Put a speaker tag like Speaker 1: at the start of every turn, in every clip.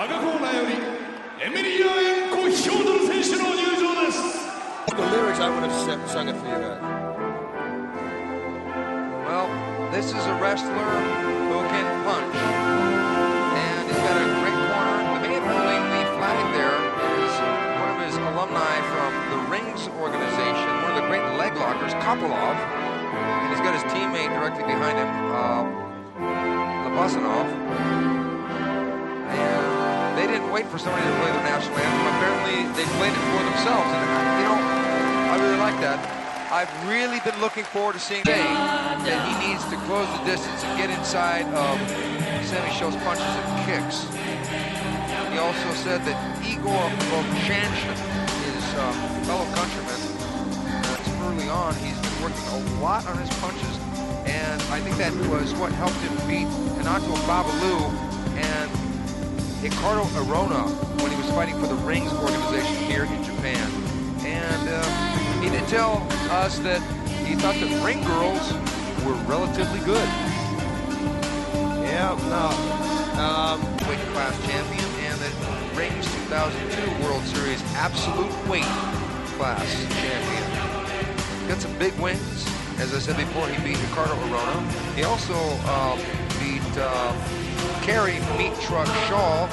Speaker 1: The lyrics, I would have sung it for you guys.
Speaker 2: Well, this is a wrestler who can punch, and he's got a great corner. The man holding the flag there is one of his alumni from the Rings organization, one of the great leg lockers, Kopylov, and he's got his teammate directly behind him, Labusanov. And they didn't wait for somebody to play the national anthem. Apparently, they played it for themselves, and you know, I really like that. I've really been looking forward to seeing that he needs to close the distance and get inside of Semmy Schilt's punches and kicks. He also said that Igor Vovchanshin, his fellow countryman, early on, he's been working a lot on his punches, and I think that was what helped him beat Renato Babalu and Ricardo Arona when he was fighting for the Rings organization here in Japan. And he did tell us that he thought that ring girls were relatively good.
Speaker 1: Yeah, no.
Speaker 2: Weight class champion and the Rings 2002 World Series absolute weight class champion. Got some big wins. As I said before, he beat Ricardo Arona. He also beat Kerry Meat Truck Shaw.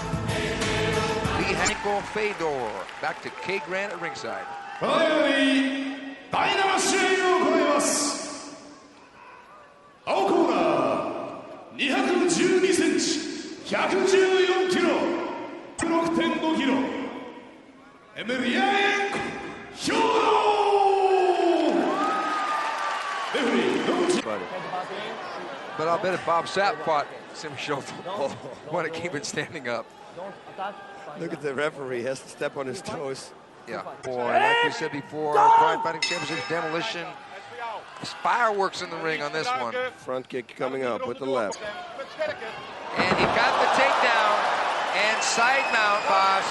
Speaker 2: Lihanko Fedor. Back to K. Grant at ringside. But I'll bet if Bob Sapp fought Semmy Schilt, would have keep it standing up.
Speaker 1: Look at the referee, he has to step on his toes.
Speaker 2: Yeah, boy, like we said before, Pride Fighting Championship Demolition. There's fireworks in the ring on this one.
Speaker 1: Front kick coming up with the left.
Speaker 2: And he got the takedown and side mount, boss.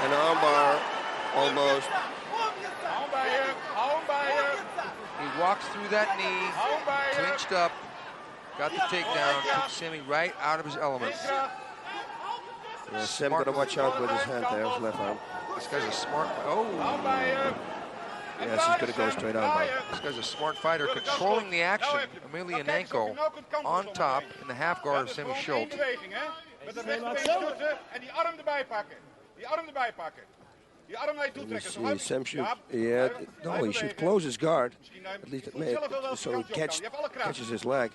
Speaker 1: An armbar, almost.
Speaker 2: He walks through that knee, clinched up, got the takedown, took Semmy right out of his element.
Speaker 1: Yeah, Sam got to watch out with his hand there, his left arm.
Speaker 2: This guy's a smart. Oh.
Speaker 1: Yes, he's going to go straight on.
Speaker 2: This guy's a smart fighter, controlling the action. Emelianenko on top in the half guard of Semmy Schilt.
Speaker 1: See, Sam should, yeah, no, he should close his guard, at least so he catches his leg,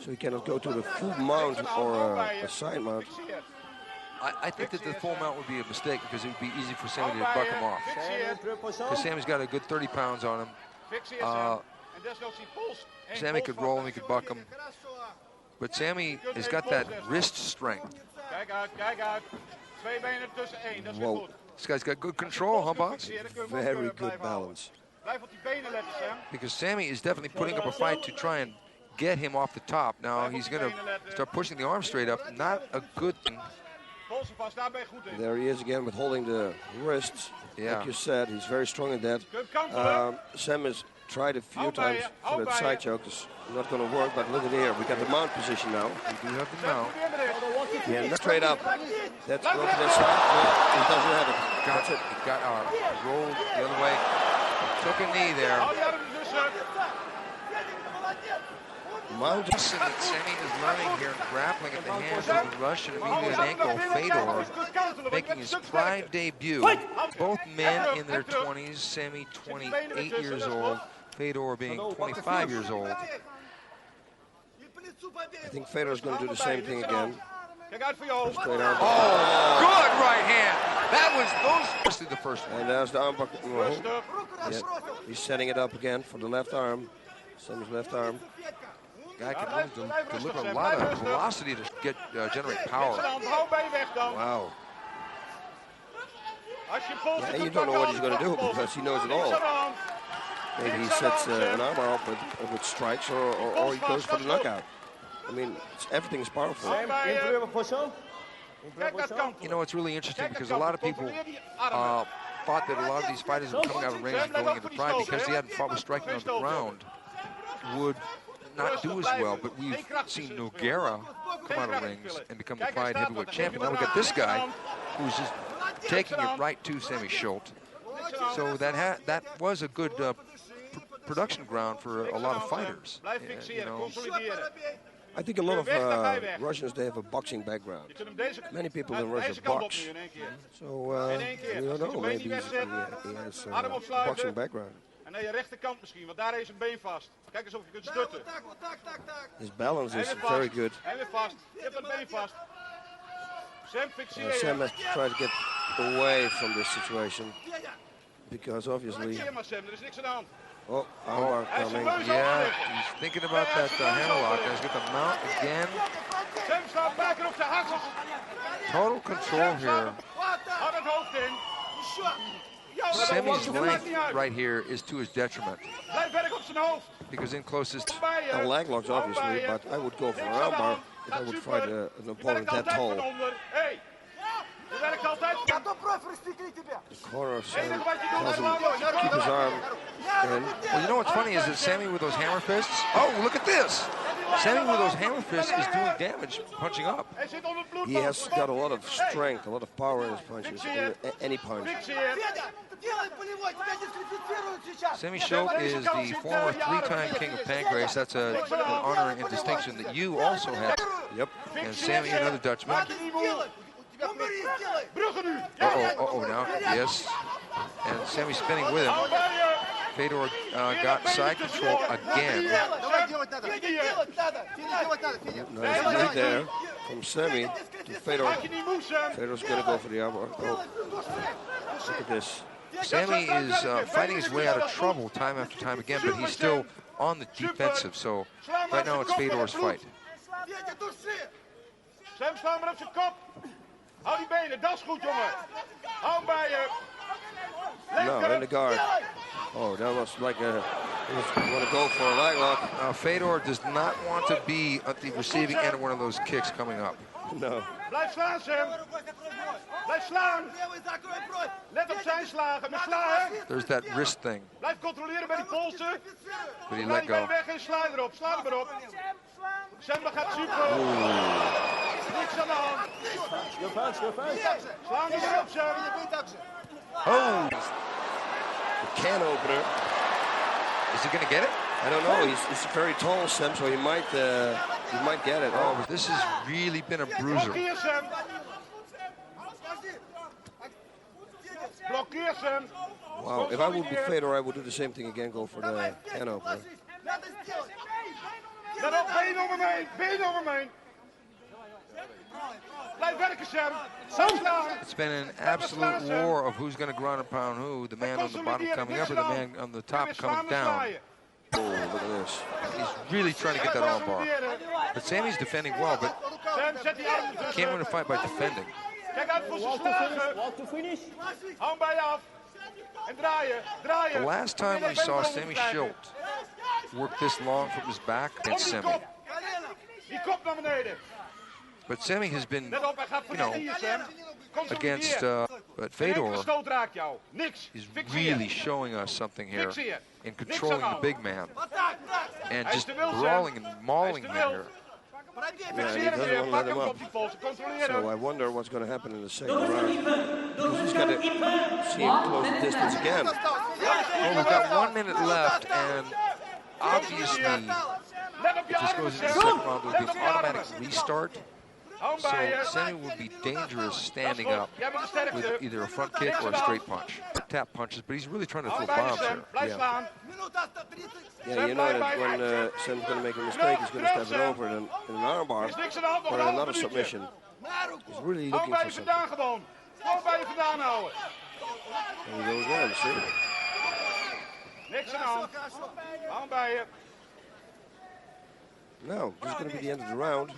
Speaker 1: so he cannot go to the full mount or a side mount.
Speaker 2: I think that the full mount would be a mistake because it would be easy for Semmy to buck him off. Because Sammy's got a good 30 pounds on him. Semmy could roll him, he could buck him. But Semmy has got that wrist strength.
Speaker 1: Whoa.
Speaker 2: This guy's got good control, huh, boss?
Speaker 1: Very good balance.
Speaker 2: Because Semmy is definitely putting up a fight to try and get him off the top. Now he's going to start pushing the arm straight up. Not a good thing.
Speaker 1: There he is again with holding the wrists.
Speaker 2: Yeah.
Speaker 1: Like you said, he's very strong in that. Sam has tried a few times for that side choke. It's not going to work, but look at here. We got the mount position now.
Speaker 2: We do have the mount.
Speaker 1: Yeah, straight up. That's go to the side. No, he doesn't have it.
Speaker 2: Got it. He got rolled the other way. Took a knee there.
Speaker 1: Mount.
Speaker 2: That Semmy is learning here, grappling at the hands of the Russian Emelianenko Fedor, making his Pride debut. Both men in their 20s, Semmy 28 years old, Fedor being 25 years old.
Speaker 1: I think Fedor's going to do the same thing again. Straight arm.
Speaker 2: Oh, good right hand. That was the first one.
Speaker 1: And there's the arm. Yeah, he's setting it up again for the left arm. Sammy's left arm.
Speaker 2: Guy can deliver a lot of velocity to generate power. Wow.
Speaker 1: Yeah, you don't know what he's going to do because he knows it all. Maybe he sets an arm up with strikes or he goes for the knockout. I mean, everything is powerful.
Speaker 2: You know, it's really interesting because a lot of people thought that a lot of these fighters were coming out of range and going into Pride because they hadn't fought with striking on the ground would not do as well, but we've seen Nogueira come out of rings and become the Pride heavyweight champion. Now we got this guy who's just taking it right to Semmy Schilt. So that was a good production ground for a lot of fighters. You know.
Speaker 1: I think a lot of Russians, they have a boxing background. Many people in Russia box. So, we don't know, maybe he has a boxing background.
Speaker 3: En naar je rechterkant misschien, want daar is een been vast. Kijk eens of je kunt stutten.
Speaker 1: His balance is very good.
Speaker 3: En weer vast. Je hebt een been vast. Sam, fixeer je.
Speaker 1: Sam has tried to get away from this situation. Because obviously...
Speaker 3: Fixeer maar Sam, er is niks aan de hand.
Speaker 1: Oh, armbar coming.
Speaker 2: Yeah, he's thinking about that hammerlock. He's got the mount again.
Speaker 3: Sam staat bakken op zijn haksels.
Speaker 2: Total control here.
Speaker 3: Hard het hoofd in.
Speaker 2: Semmy's length right here is to his detriment.
Speaker 3: Blijf werk op zijn hoofd.
Speaker 2: Because in closest...
Speaker 1: And leg locks, obviously, but I would go for an armbar if I would fight an opponent that tall.
Speaker 3: Hey, je werkt altijd.
Speaker 1: The corner of Sam tells him to keep his arm in.
Speaker 2: Well, you know what's funny is that Semmy with those hammer fists... Oh, look at this! Semmy with those hammer fists is doing damage punching up.
Speaker 1: He has got a lot of strength, a lot of power in his punches, in any punch.
Speaker 2: Semmy Schilt is the former 3-time king of Pancrase. That's an honor and distinction that you also have.
Speaker 1: Yep.
Speaker 2: And Semmy, another Dutchman. Uh-oh, now, yes. And Semmy spinning with him. Fedor got side control again.
Speaker 1: Nice lead there from Semmy to Fedor. Fedor's going to go for the armbar. Oh. Look at this.
Speaker 2: Semmy is fighting his way out of trouble time after time again, but he's still on the defensive. So right now it's Fedor's fight.
Speaker 3: Sam, sla maar op zijn kop. Hou die benen, dat is goed, jongen. Hou hem bij je.
Speaker 1: No, in the guard. Oh, that was like he was going to go for a leg lock.
Speaker 2: Fedor does not want to be at the receiving end of one of those kicks coming up.
Speaker 1: No.
Speaker 3: Blijf slaan, Sam. Blijf slaan. Let op zijn slagen. Met slaan.
Speaker 2: There's that wrist thing.
Speaker 3: Blijf controleren bij die polsen.
Speaker 2: But he let go.
Speaker 3: Weg en sla erop. Sla er maar op. Sam gaat super. Niks aan de hand. Slaan er maar op, Sam.
Speaker 2: Oh!
Speaker 1: The can opener.
Speaker 2: Is he going to get it?
Speaker 1: I don't know. He's very tall, Sam, so he might get it.
Speaker 2: Oh, but this has really been a bruiser.
Speaker 3: Blokkeer, Sam. Blokkeer, Sam.
Speaker 1: Wow, if I would be Fedor, I would do the same thing again, go for the can opener.
Speaker 3: Let op, been over me heen. Been over me heen. Blijf werken, Sam.
Speaker 2: It's been an absolute war of who's going to ground and pound who. The man on the bottom coming up or the man on the top coming down.
Speaker 1: Oh, look at this.
Speaker 2: He's really trying to get that armbar. But Sammy's defending well, but can't win a fight by defending.
Speaker 3: Kijk uit voor zijn slagen. Hou hem bij je af. En draaien, draaien.
Speaker 2: The last time we saw Semmy Schilt work this long from his back against Semmy.
Speaker 3: Die kop naar beneden.
Speaker 2: But Semmy has been,
Speaker 3: Let op, hij gaat voor
Speaker 2: you
Speaker 3: de
Speaker 2: know,
Speaker 3: Sam.
Speaker 2: against, but Fedor
Speaker 3: stoot raakt jou. Niks.
Speaker 2: is really showing us something here in controlling the big man and just brawling and mauling him here.
Speaker 1: Yeah, and he doesn't want to let him up. So I wonder what's going to happen in the second round. Because he's got to see him close the distance again.
Speaker 2: Well, we've got 1 minute left, and obviously, if this goes into the second round, there'll be an automatic restart. So Semmy would be dangerous standing up with either a front kick or a straight punch. Tap punches, but he's really trying to throw bombs here.
Speaker 1: Yeah, you know that when Sam's going to make a mistake, he's going to step it over in an armbar or in another submission. He's really looking for something. And he goes again, see?
Speaker 3: Niks aan de hand. Hou bij je.
Speaker 1: No, this is going to be the end of the round.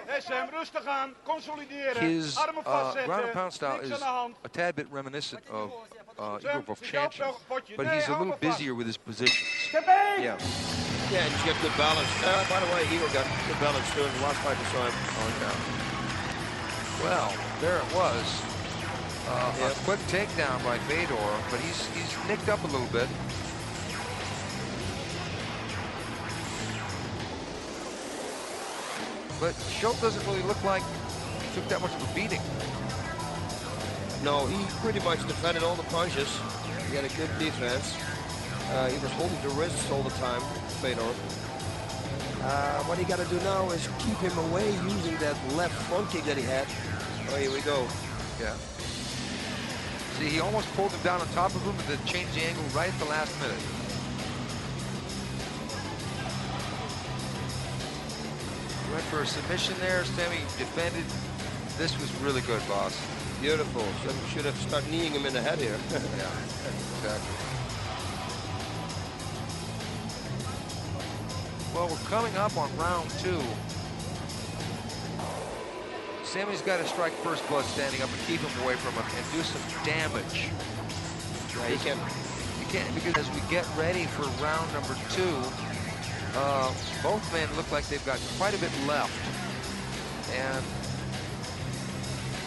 Speaker 3: Hey Sam, rustig aan. Consolideren.
Speaker 2: His
Speaker 3: Armen vastzetten.
Speaker 2: ground and pound style is a tad bit reminiscent of Igor Vovchanchyn, but he's a little busier with his positions.
Speaker 1: Yeah. Yeah, and he's got good balance. By the way, Igor got good balance too in the last fight we saw him on down.
Speaker 2: Well, there it was. A quick takedown by Fedor, but he's nicked up a little bit. But Schilt doesn't really look like he took that much of a beating.
Speaker 1: No, he pretty much defended all the punches. He had a good defense. He was holding the wrists all the time, Fedor. What he got to do now is keep him away using that left front kick that he had. Oh, here we go.
Speaker 2: Yeah. See, he almost pulled him down on top of him, but then changed the angle right at the last minute. Went for a submission there. Semmy defended. This was really good, boss.
Speaker 1: Beautiful. Should have started kneeing him in the head here.
Speaker 2: Yeah, exactly. Well, we're coming up on round 2. Sammy's got to strike first blood standing up and keep him away from him and do some damage.
Speaker 1: Yeah, he can't.
Speaker 2: You can't, because as we get ready for round number 2, both men look like they've got quite a bit left. And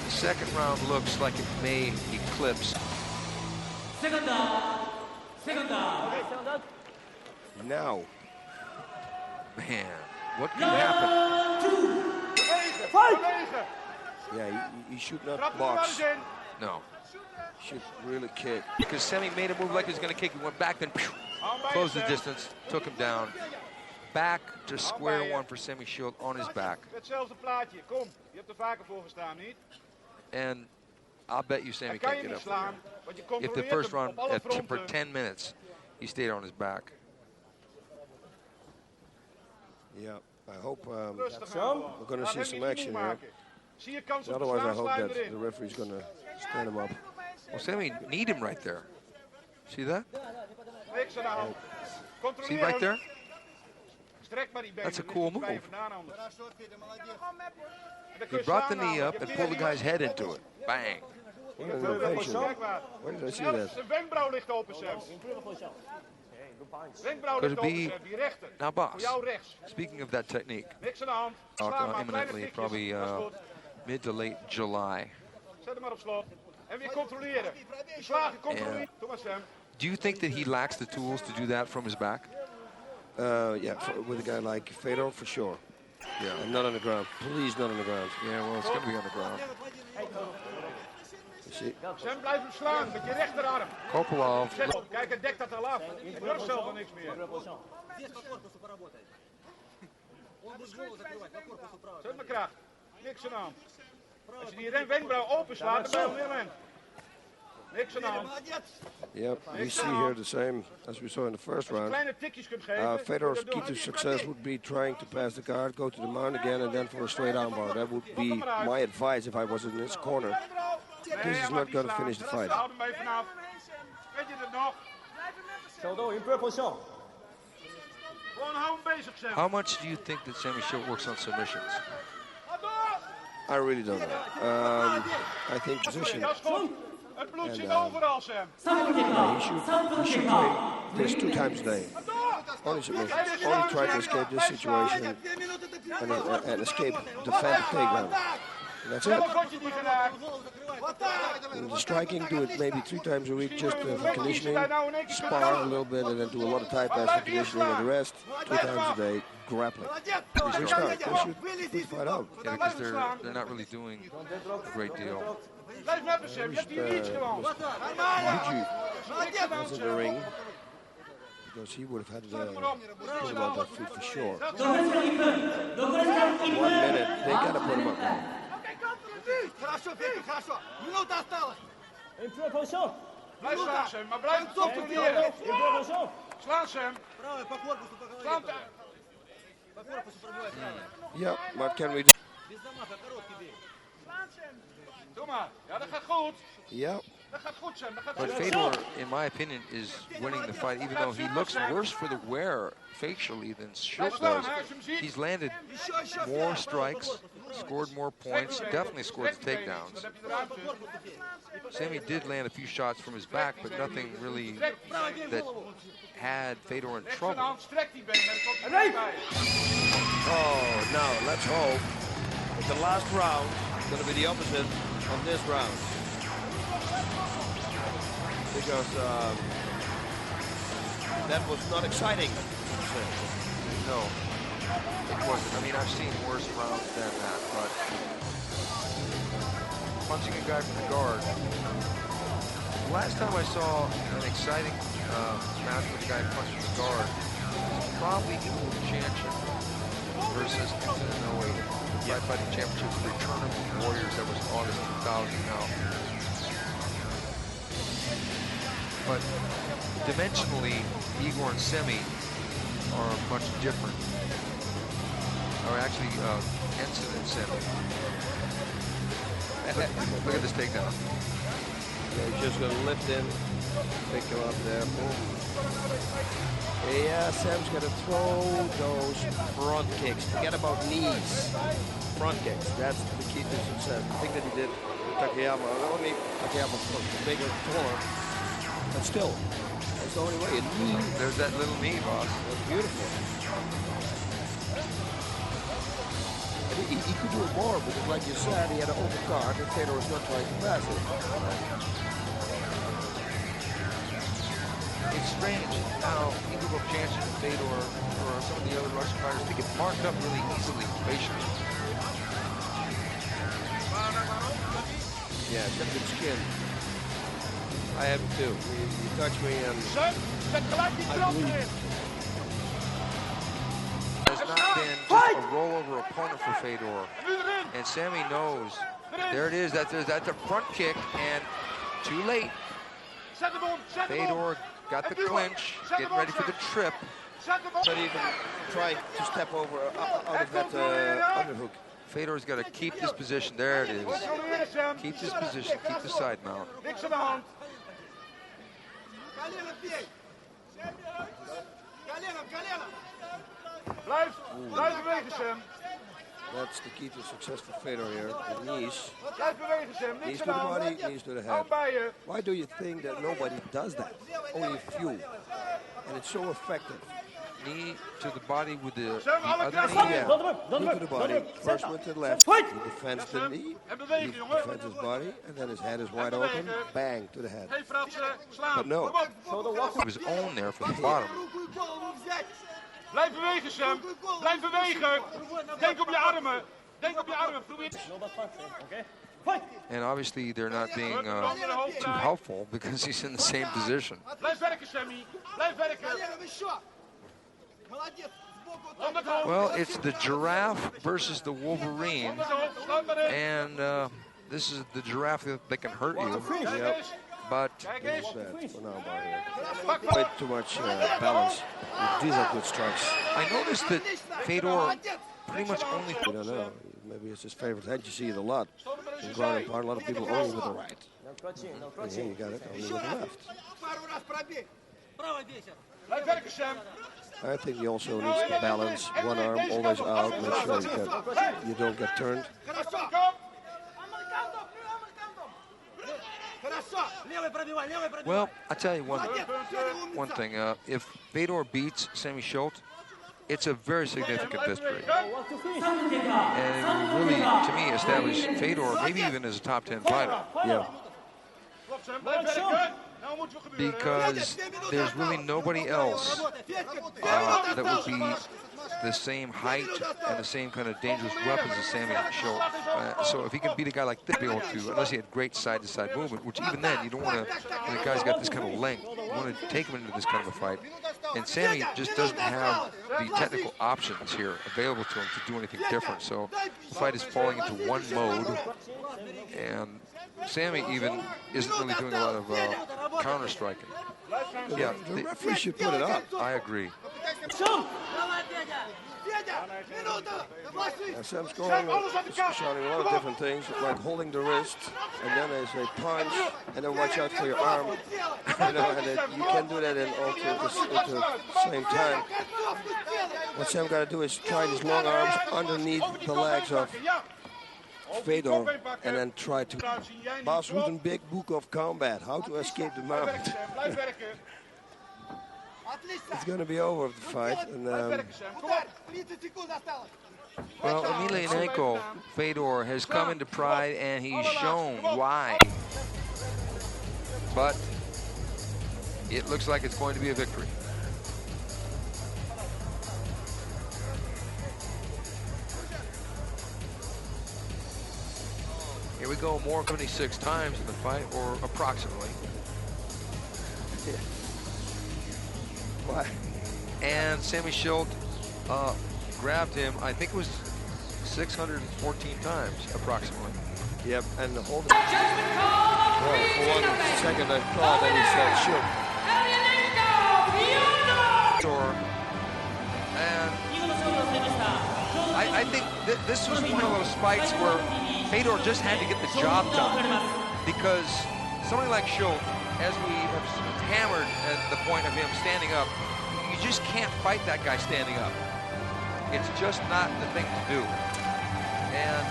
Speaker 2: the second round looks like it may eclipse.
Speaker 4: Second down. Second down.
Speaker 1: Now.
Speaker 2: Man, what can happen?
Speaker 1: Yeah, he should not box.
Speaker 2: No.
Speaker 1: He should really kick.
Speaker 2: Because Semmy made a move like he was going to kick. He went back, then closed the distance, took him down. Back to square one for Semmy Schilt on his back.
Speaker 3: Hetzelfde plaatje, kom. Je hebt er vaker voor gestaan, niet?
Speaker 2: And I'll bet you Semmy can't get up there. If the first round, for 10 minutes, he stayed on his back.
Speaker 1: Yeah, I hope we're going to see some action here. Otherwise, I hope that the referee's going to stand him up.
Speaker 2: Well, Semmy need him right there. See that? See right there? That's a cool move. He brought the knee up and pulled the guy's head into it. Bang.
Speaker 1: What an innovation. Where did I see that?
Speaker 2: Could it be, now boss, speaking of that technique, imminently, probably mid to late July. And do you think that he lacks the tools to do that from his back?
Speaker 1: Yeah, with a guy like Fedor, for sure.
Speaker 2: Yeah.
Speaker 1: And not on the ground. Please, not on the ground.
Speaker 2: Yeah, well, it's going to be on the ground.
Speaker 3: Sem, blijf hem slaan met je rechterarm.
Speaker 2: Kopolov.
Speaker 3: Kijk, hij dekt dat al af. Hij durft zelf al niks meer. Zet maar kracht. Niks aan de hand. Als je die wenkbrauw openslaat, dan ben je weer. Niks aan de hand.
Speaker 1: Yep, we see here the same as we saw in the first round. Fedor's key to success would be trying to pass the guard, go to the mount again, and then for a straight armbar. That would be my advice if I was in his corner. This is not going to finish the fight.
Speaker 2: How much do you think that Semmy Schilt works on submissions?
Speaker 1: I really don't know. I think position. And, he should train this 2 times a day. Only submission. Only try to escape this situation and escape defend the takedown. And that's it. And the striking, do it maybe 3 times a week just for conditioning, spar a little bit, and then do a lot of tie pass for conditioning, and the rest 2 times a day, grappling. Restart. They should put the fight out.
Speaker 2: Yeah, because they're not really doing a great deal.
Speaker 1: Yuji was in the ring because he would have had to put him on that feet for sure. 1 minute, they gotta put him up now.
Speaker 3: Blijf slaan, Sem, maar blijf toch controleren. Slaan, Sem. Slaan.
Speaker 1: Yeah, what can we do?
Speaker 3: Doe maar. Ja, dat gaat goed.
Speaker 1: Yeah.
Speaker 3: Dat gaat goed, Sem. Dat gaat
Speaker 2: But
Speaker 3: goed.
Speaker 2: Fedor, in my opinion, is winning the fight, even though he looks worse for the wear facially than Schilt does. He's landed more strikes, scored more points, definitely scored the takedowns. Semmy did land a few shots from his back, but nothing really that had Fedor in trouble.
Speaker 1: Oh, now let's hope that the last round is going to be the opposite of this round. Because that was not exciting.
Speaker 2: No, it wasn't. I mean, I've seen worse rounds than that, but punching a guy from the guard. The last time I saw an exciting match with a guy punched from the guard was probably Demolition versus Semmy. The Fighting Championship Return of the Warriors. That was August 2000 now. But dimensionally, Igor and Semmy are much different. Or actually, Ensign and Semmy. Look at this takedown.
Speaker 1: Yeah, he's just going to lift in, pick him up there, boom. Yeah, Sam's going to throw those front kicks. Forget about knees. Front kicks, that's the key to success. The thing that he did with Takayama, not only Takayama was bigger, taller, but still, that's the only way.
Speaker 2: There's that little knee, boss.
Speaker 1: That's beautiful. He could do it more, because like you said, he had an open guard and Fedor was not trying to pass it.
Speaker 2: It's strange how Igor Chancellor and Fedor, or some of the other Russian fighters, they get marked up really easily facially.
Speaker 1: Yeah, sensitive skin. I have it too. You touch me and I bleed.
Speaker 2: Has not been just a rollover opponent for Fedor. And Semmy knows. There it is. That's a front kick, and too late. Fedor got the clinch, getting ready for the trip.
Speaker 1: Not even trying to step over out of that underhook.
Speaker 2: Fedor's got to keep this position. There it is. Keep this position. Keep the side mount.
Speaker 1: That's the key to success for Fedor here. The knees. Knees to the body, knees to the head. Why do you think that nobody does that? Only a few. And it's so effective.
Speaker 2: Knee to the body with the other knee.
Speaker 1: Yeah, knee to the body. First one to the left. He defends the knee. He defends his body. And then his head is wide open. Bang to the head. But no.
Speaker 2: He was owned there from the bottom.
Speaker 3: Blijf bewegen, Sam. Blijf bewegen. Denk op je armen. Denk op je armen. Probeer.
Speaker 2: And obviously they're not being too helpful because he's in the same position.
Speaker 3: Blijf werken, Sammy. Blijf werken.
Speaker 2: Well, it's the giraffe versus the Wolverine. And this is the giraffe that can hurt you.
Speaker 1: Yep.
Speaker 2: But
Speaker 1: bad for now, way too much balance. These are good strikes.
Speaker 2: I noticed that Fedor pretty much only...
Speaker 1: I don't know. Maybe it's his favorite head. You see it a lot. In ground and pound, a lot of people only with the right. And here you got it only with the left. I think he also needs to balance one arm always out. Make sure you don't get turned.
Speaker 2: Well, I tell you one thing. If Fedor beats Semmy Schilt, it's a very significant victory. And it will really, to me, establish Fedor maybe even as a top 10 fighter.
Speaker 1: Yeah.
Speaker 2: Because there's really nobody else that would be the same height and the same kind of dangerous weapons as Semmy Schilt. So if he can beat a guy like this, be able to, unless he had great side-to-side movement, which even then you don't want to, when a guy's got this kind of length, you want to take him into this kind of a fight. And Semmy just doesn't have the technical options here available to him to do anything different. So the fight is falling into one mode, and Semmy even isn't really doing a lot of counter-striking. Yeah,
Speaker 1: the referee should put it up.
Speaker 2: I agree.
Speaker 1: Sam's shouting a lot of different things, like holding the wrist, and then there's a punch, and then watch out for your arm. You know, and you can do that in at the same time. What Sam got to do is try these long arms underneath the legs of Fedor, and then try to Bas Rutten big book of combat, how to escape the mount. It's going to be over the fight. And,
Speaker 2: well, Emelianenko, Fedor, has come into pride, and he's shown why. But it looks like it's going to be a victory. Here Here we go, more 76 times in the fight, or approximately.
Speaker 1: Why?
Speaker 2: And Semmy Schilt grabbed him, I think it was 614 times, approximately.
Speaker 1: Yep, and the whole... Well, for 1 second I thought that he said Schilt.
Speaker 2: And I think this was one of those fights where Fedor just had to get the job done, because somebody like Schilt, as we have hammered at the point of him standing up, you just can't fight that guy standing up. It's just not the thing to do. And